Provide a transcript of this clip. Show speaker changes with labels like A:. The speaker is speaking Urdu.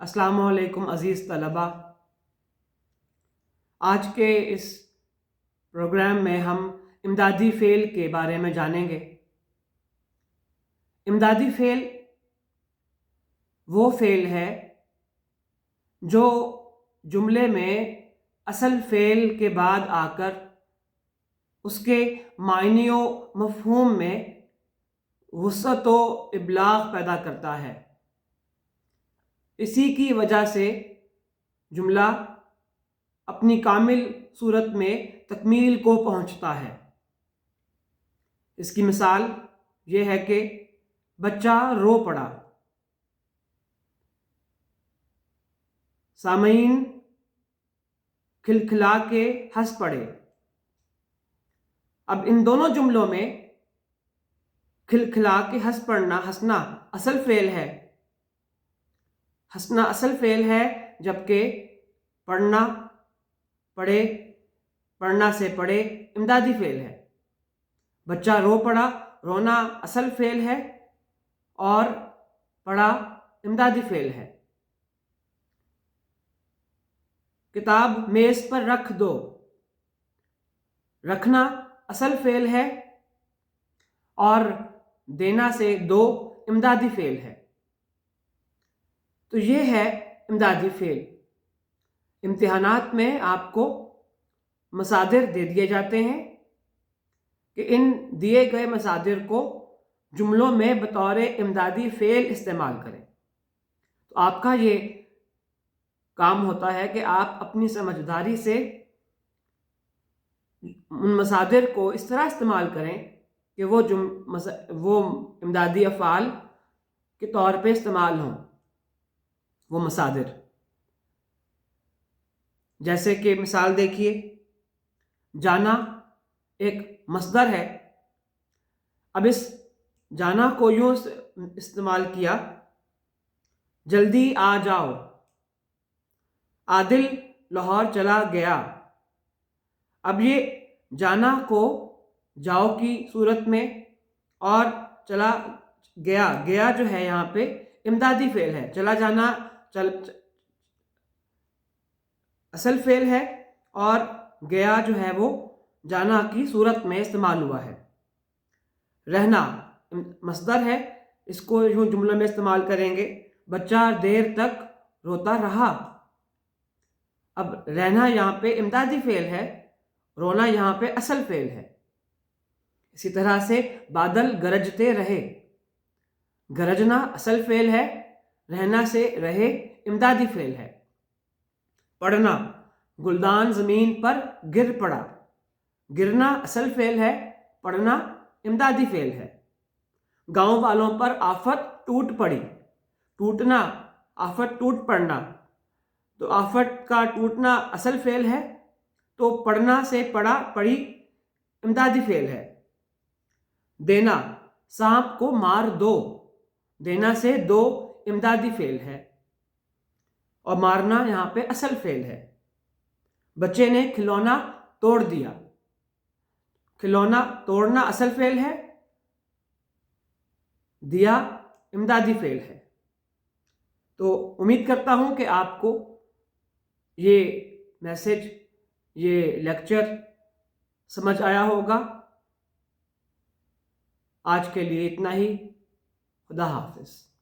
A: السلام علیکم عزیز طلبہ، آج کے اس پروگرام میں ہم امدادی فعل کے بارے میں جانیں گے۔ امدادی فعل وہ فعل ہے جو جملے میں اصل فعل کے بعد آ کر اس کے معنی و مفہوم میں وسعت و ابلاغ پیدا کرتا ہے۔ اسی کی وجہ سے جملہ اپنی کامل صورت میں تکمیل کو پہنچتا ہے۔ اس کی مثال یہ ہے کہ بچہ رو پڑا۔ سامعین کھلکھلا کے ہنس پڑے۔ اب ان دونوں جملوں میں کھلکھلا کے ہنسنا اصل فعل ہے، ہنسنا اصل فعل ہے، جبکہ پڑھنا سے پڑھے امدادی فعل ہے۔ بچہ رو پڑا، رونا اصل فعل ہے اور پڑھا امدادی فعل ہے۔ کتاب میز پر رکھ دو، رکھنا اصل فعل ہے اور دینا سے دو امدادی فعل ہے۔ تو یہ ہے امدادی فعل۔ امتحانات میں آپ کو مصادر دے دیے جاتے ہیں کہ ان دیے گئے مصادر کو جملوں میں بطور امدادی فعل استعمال کریں۔ تو آپ کا یہ کام ہوتا ہے کہ آپ اپنی سمجھداری سے ان مصادر کو اس طرح استعمال کریں کہ وہ امدادی افعال کے طور پہ استعمال ہوں، وہ مصادر۔ جیسے کہ مثال دیکھیے، جانا ایک مصدر ہے۔ اب اس جانا کو یوں استعمال کیا، جلدی آ جاؤ۔ عادل لاہور چلا گیا۔ اب یہ جانا کو جاؤ کی صورت میں اور چلا گیا جو ہے یہاں پہ امدادی فعل ہے۔ چلا جانا اصل فعل ہے اور گیا جو ہے وہ جانا کی صورت میں استعمال ہوا ہے۔ رہنا مصدر ہے، اس کو یوں جملے میں استعمال کریں گے، بچہ دیر تک روتا رہا۔ اب رہنا یہاں پہ امدادی فعل ہے، رونا یہاں پہ اصل فعل ہے۔ اسی طرح سے بادل گرجتے رہے، گرجنا اصل فعل ہے، رہنا سے رہے امدادی فعل ہے۔ پڑھنا گلدان زمین پر گر پڑا، گرنا اصل فعل ہے، پڑھنا امدادی فعل ہے۔ گاؤں والوں پر آفت ٹوٹ پڑی، ٹوٹنا آفت ٹوٹ پڑنا، تو آفت کا ٹوٹنا اصل فعل ہے، تو پڑھنا سے پڑی امدادی فعل ہے۔ دینا سانپ کو مار دو، دینا سے دو امدادی فعل ہے اور مارنا یہاں پہ اصل فعل ہے۔ بچے نے کھلونا توڑ دیا، کھلونا توڑنا اصل فعل ہے، دیا امدادی فعل ہے۔ تو امید کرتا ہوں کہ آپ کو یہ میسج، یہ لیکچر سمجھ آیا ہوگا۔ آج کے لیے اتنا ہی۔ خدا حافظ۔